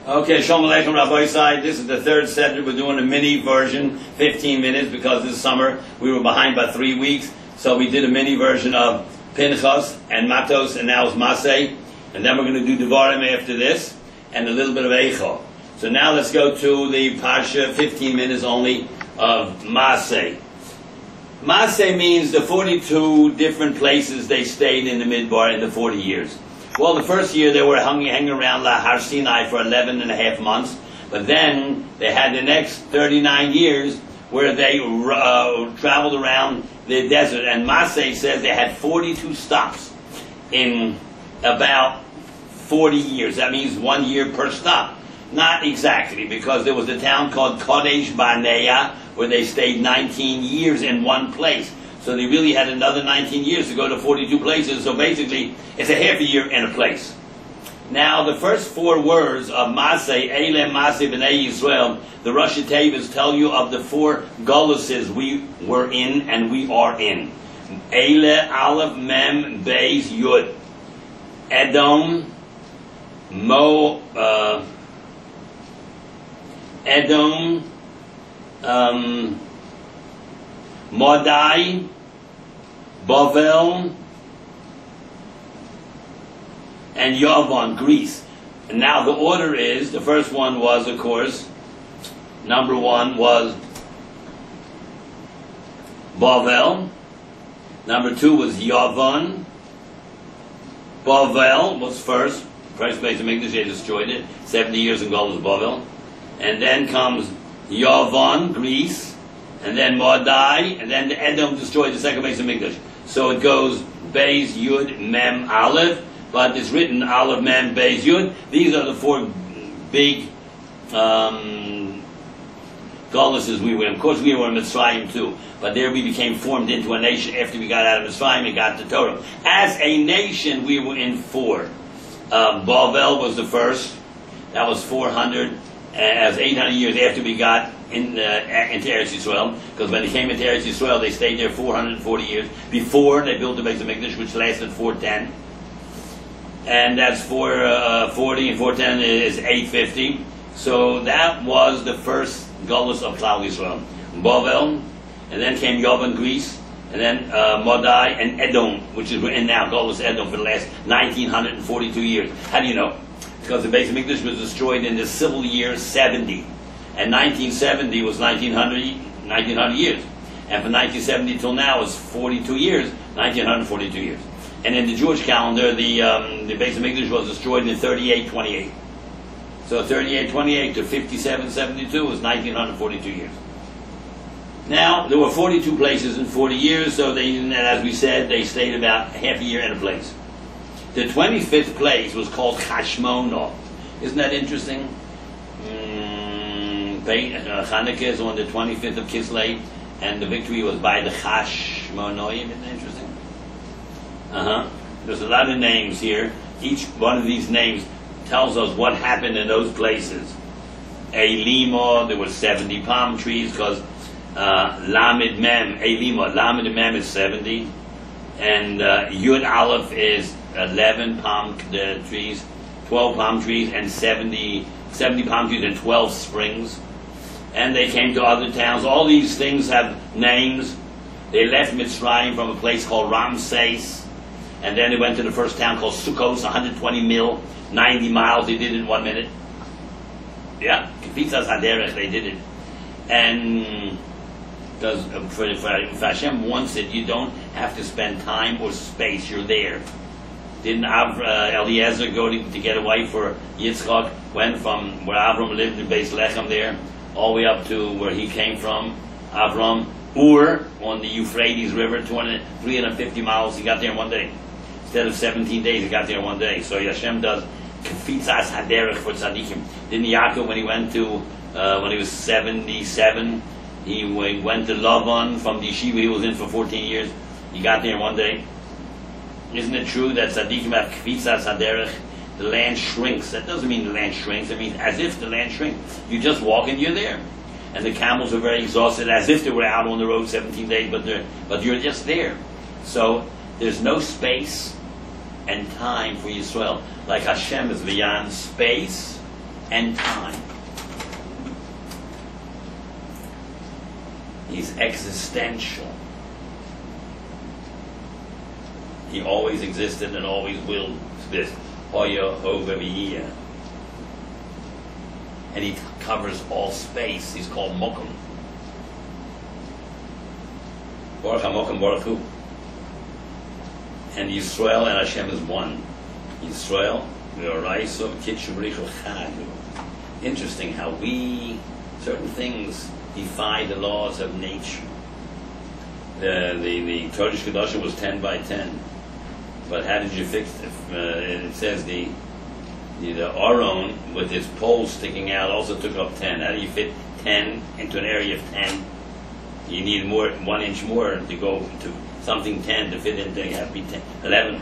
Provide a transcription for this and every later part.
Okay, Shalom Aleichem, Rabbi side. This is the third set. We're doing a mini version, 15 minutes, because this summer we were behind by 3 weeks. So we did a mini version of Pinchas and Matos, and now it's Maasei. And then we're going to do Devarim after this, and a little bit of Eicho. So now let's go to the Parsha, 15 minutes only, of Maasei. Maasei means the 42 different places they stayed in the Midbar in the 40 years. Well, the first year they were hanging around Har Sinai for 11 and a half months, but then they had the next 39 years where they traveled around the desert, and Maasei says they had 42 stops in about 40 years. That means 1 year per stop. Not exactly, because there was a town called Kodesh Barnea where they stayed 19 years in one place. So they really had another 19 years to go to 42 places. So basically, it's a half a year in a place. Now, the first 4 words of Maasei, Eile Maasei B'nai Yisrael, the Rosh Tevas tell you of the 4 Goluses we were in and we are in. Eile, Aleph, Mem, Beis, Yud. Edom, Modai, Bavel, and Yavon, Greece. And now the order is, the first one was, of course, number 1 was Bavel. Number 2 was Yavon. Bavel was first place of Mikdash, they destroyed it. 70 years in Golus Bavel. And then comes Yavon, Greece. And then Modai, and then the Edom destroyed the second base of Mikdash. So it goes Beis, Yud, Mem, Aleph, but it's written Aleph, Mem, Beis, Yud. These are the 4 big Goluses we were in. Of course, we were in Mitzrayim too, but there we became formed into a nation after we got out of Mitzrayim and got to Torah. As a nation, we were in 4. Bavel was the first. That was 400. As 800 years after we got into Eretz Yisrael, because when they came into Eretz Yisrael, they stayed there 440 years before they built the Beis Hamikdash, which lasted 410, and that's 440 and 410 is 850. So that was the first Golus of Klal Yisrael, Bavel, and then came Yavon, Greece, and then Modai and Edom, which is in now Golus Edom for the last 1942 years. How do you know? Because the Beis Hamikdash was destroyed in the civil year 70. And 1970 was 1900 years. And from 1970 till now is 42 years, 1942 years. And in the Jewish calendar, the Beis Hamikdash was destroyed in 3828. So 3828 to 5772 was 1942 years. Now, there were 42 places in 40 years, so they, as we said, they stayed about half a year in a place. The 25th place was called Chashmono. Isn't that interesting? Chanukah is on the 25th of Kislev, and the victory was by the Chashmonoim. Isn't that interesting? There's a lot of names here. Each one of these names tells us what happened in those places. Elimo, there were 70 palm trees, because Lamed Mem, Elimo, Lamed Mem is 70, and Yud Aleph is 11 palm trees, 12 palm trees, and 70 palm trees and 12 springs. And they came to other towns. All these things have names. They left Mitzrayim from a place called Ramses, and then they went to the first town called Sukkos, 120 mil, 90 miles. They did it in 1 minute. Yeah, Kefitzas Haderech, they did it. And because if Hashem wants it, you don't have to spend time or space. You're there. Didn't Eliezer go to get a wife for Yitzchak? Went from where Avram lived in Beis Lechem there, all the way up to where he came from, Avram, Ur, on the Euphrates River, 350 miles. He got there in 1 day. Instead of 17 days, he got there in 1 day. So Hashem does Kefitzas Haderech for tzaddikim. Didn't Yaakov, when he went to, when he was 77, he went to Lavan from the yeshiva he was in for 14 years. He got there in 1 day. Isn't it true that tzaddikim have Kefitzas Haderech? The land shrinks. That doesn't mean the land shrinks. It means as if the land shrinks. You just walk and you're there. And the camels are very exhausted, as if they were out on the road 17 days, but you're just there. So there's no space and time for Yisrael. Like Hashem is beyond space and time. He's existential. He always existed and always will exist. Hoya Hova V'yiyah. And he covers all space. He's called Mokum. Baruch HaMokum Baruch Hu. And Yisrael and Hashem is one. Yisrael, V'oraiso Kitchu B'richu Chadu. Interesting how certain things defy the laws of nature. The Torah Kedusha was 10 by 10. But how did you fix it? It says the Aron with its poles sticking out also took up 10. How do you fit 10 into an area of 10? You need 1 inch more to go to something 10 to fit into. You have to be 10, 11,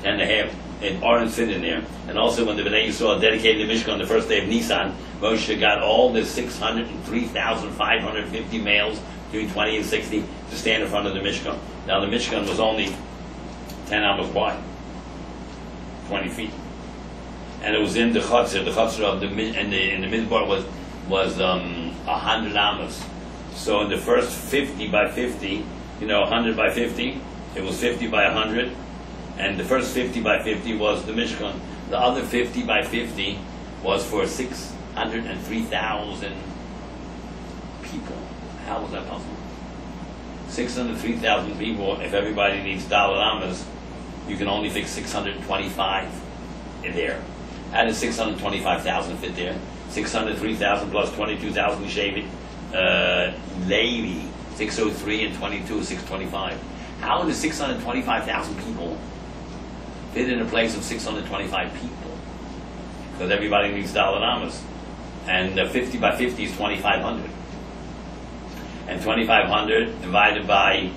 10 and a half. And Aron fit in there. And also when the Bnei Yisrael dedicated the Mishkan on the first day of Nisan, Moshe got all the 603,550 males between 20 and 60 to stand in front of the Mishkan. Now the Mishkan was only 10 amos wide, 20 feet, and it was in the chutzner. The chutzner of the in the midbar was 100 amos. So in the first 50 by 50, 100 by 50, it was 50 by 100, and the first 50 by 50 was the Mishkan. The other 50 by 50 was for 603,000 people. How was that possible? 603,000 people. If everybody needs dollar amas, you can only fix 625 in there. How does 625,000 fit there? 603,000 plus 22,000 Shevi, Levi, 603 and 22, 625. How does 625,000 people fit in a place of 625 people? Because everybody needs dollar amas. And 50 by 50 is 2,500. And 2,500 divided by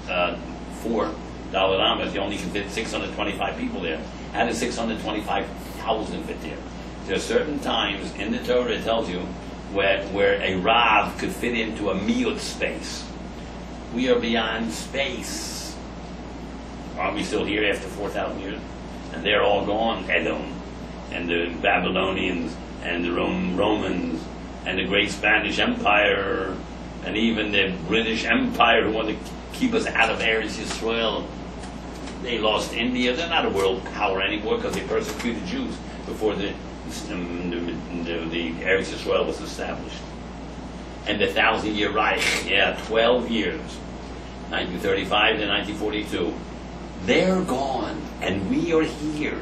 $4 amas, you only can fit 625 people there. How does 625,000 fit there? There are certain times in the Torah it tells you where a Rav could fit into a miut space. We are beyond space. Aren't we still here after 4,000 years? And they're all gone. Edom, and the Babylonians, and the Romans, and the great Spanish Empire, and even the British Empire who wanted to keep us out of Eretz Yisrael. They lost India. They're not a world power anymore because they persecuted Jews before the Eretz Yisrael was established. And the 1,000-year Reich, 12 years, 1935 to 1942. They're gone, and we are here.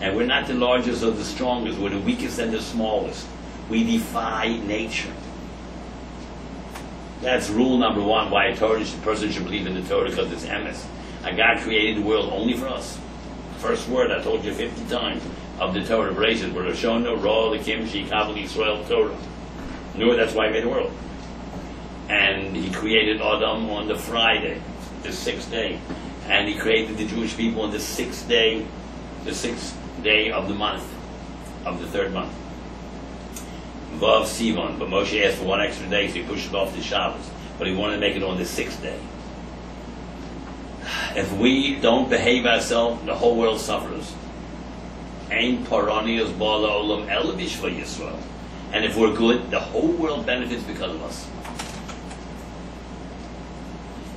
And we're not the largest or the strongest. We're the weakest and the smallest. We defy nature. That's rule number one, why a person should believe in the Torah, because it's emes. And God created the world only for us. First word, I told you 50 times, of the Torah, Bereshit, where Hashono, Ra, Lekim, Shekabel, Yisrael, Torah. No, that's why he made the world. And he created Adam on the Friday, the 6th day. And he created the Jewish people on the 6th day of the month, of the 3rd month. Vav Sivan, but Moshe asked for one extra day, so he pushed it off to Shabbos. But he wanted to make it on the 6th day. If we don't behave ourselves, the whole world suffers. Ein paranios bala olam ela b'shva Yisrael. And if we're good, the whole world benefits because of us.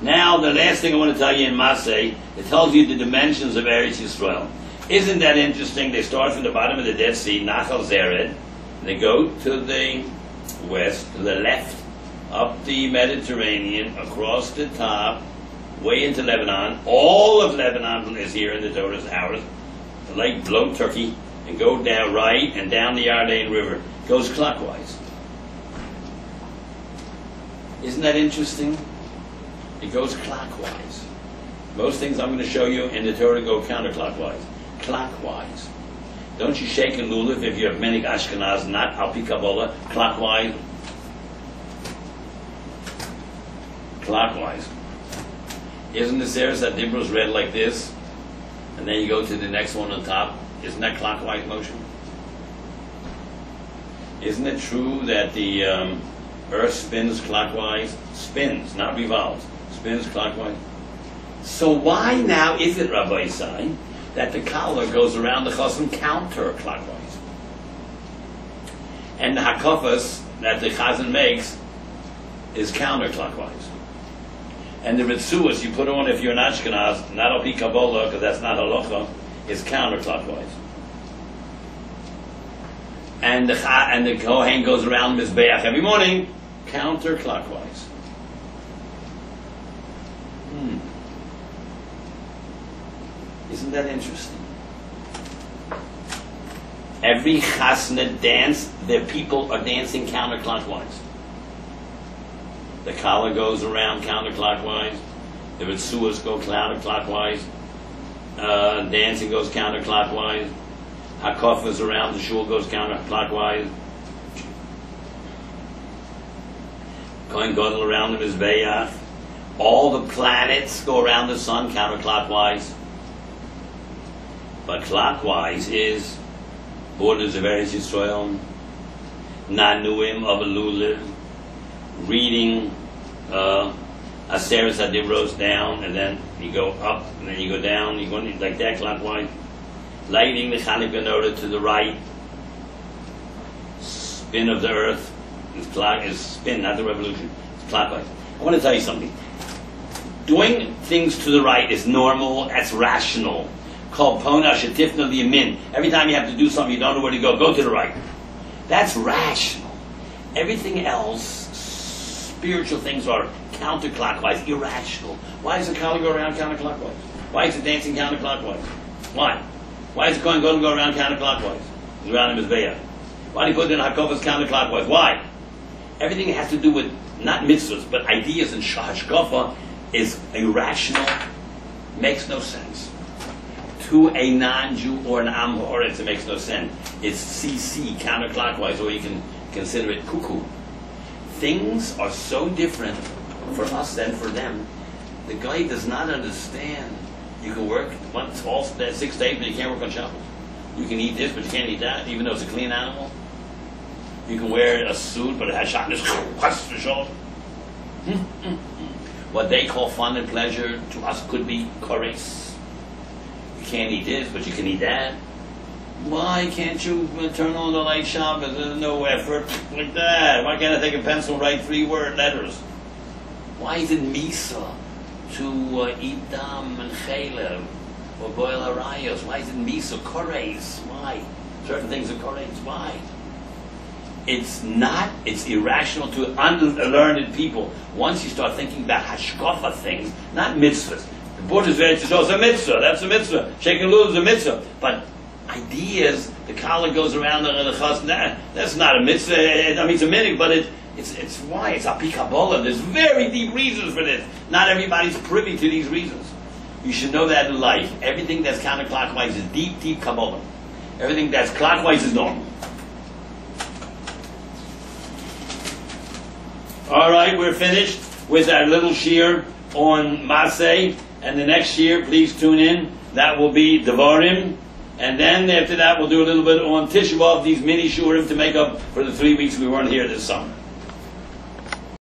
Now, the last thing I want to tell you in Maasei, it tells you the dimensions of Eretz Yisrael. Isn't that interesting? They start from the bottom of the Dead Sea, Nachal Zered. They go to the west, to the left, up the Mediterranean, across the top, way into Lebanon. All of Lebanon is here in the Torah's ours. The lake below Turkey, and go down right and down the Yarden River. Goes clockwise. Isn't that interesting? It goes clockwise. Most things I'm going to show you in the Torah go counterclockwise. Clockwise. Don't you shake and lulav if you have many Ashkenaz, not Alpi Kabbalah, clockwise. Clockwise. Isn't the Seres HaDibros read like this? And then you go to the next one on top. Isn't that clockwise motion? Isn't it true that the earth spins clockwise? Spins, not revolves. Spins clockwise. So why now is it, Rabbi Sai, that the Kala goes around the Chasam counterclockwise? And the hakafas that the chazan makes is counterclockwise. And the ritzuas you put on if you're an Ashkenaz, not al pi Kabbalah, because that's not halacha, is counterclockwise. And the Kohen goes around Mizbeach every morning, counterclockwise. Isn't that interesting? Every chasna dance, their people are dancing counterclockwise. The kala goes around counterclockwise. The ritzuas go counterclockwise. Dancing goes counterclockwise. Hakafas around the shul goes counterclockwise. Kohen Gadol around the Mizbeach. All the planets go around the sun counterclockwise. But clockwise is borders of Eretz Yisrael, Nanuim of Aluliv, reading Aseres HaDivros down, and then you go up, and then you go down, you go like that clockwise. Lighting the Chanukah menorah to the right. Spin of the earth is spin, not the revolution. It's clockwise. I want to tell you something. Doing things to the right is normal, that's rational. Called Pona Shetifna Liyamin. Every time you have to do something, you don't know where to go to the right. That's rational. Everything else, spiritual things, are counterclockwise, irrational. Why does the Kala go around counterclockwise? Why is the dancing counterclockwise? Why? Why is the Kohen Gadol go around counterclockwise? He's around in Mizbeach. Why do you put in Hakafas counterclockwise? Why? Everything has to do with not mitzvahs, but ideas and hashkafa is irrational, makes no sense. To a non-Jew or an Am Ha'aretz, it makes no sense. It's CC, counterclockwise, or you can consider it cuckoo. Things are so different for us than for them. The guy does not understand. You can work 6 days, but you can't work on Shabbos. You can eat this, but you can't eat that, even though it's a clean animal. You can wear a suit, but it has shatnez. What they call fun and pleasure to us could be kores. You can't eat this, but you can eat that. Why can't you turn on the light Shabbos? There's no effort like that. Why can't I take a pencil and write 3-word letters? Why is it misa to eat dam and chalev or boil arayos? Why is it misa kores? Why? Certain things are kores. Why? It's irrational to unlearned people. Once you start thinking about hashkafa things, not mitzvahs. The borders of Eretz Yisrael is a mitzvah. That's a mitzvah. Shaking lulav is a mitzvah. But ideas, the kala goes around the chas. That's not a mitzvah. I mean, it's a minig, but it's why? It's a pi Kabbalah. There's very deep reasons for this. Not everybody's privy to these reasons. You should know that in life. Everything that's counterclockwise is deep, deep Kabbalah. Everything that's clockwise is normal. All right, we're finished with our little shir on Maasei, and the next shir, please tune in. That will be Devarim, and then after that, we'll do a little bit on Tisha B'Av, these mini shurim to make up for the 3 weeks we weren't here this summer.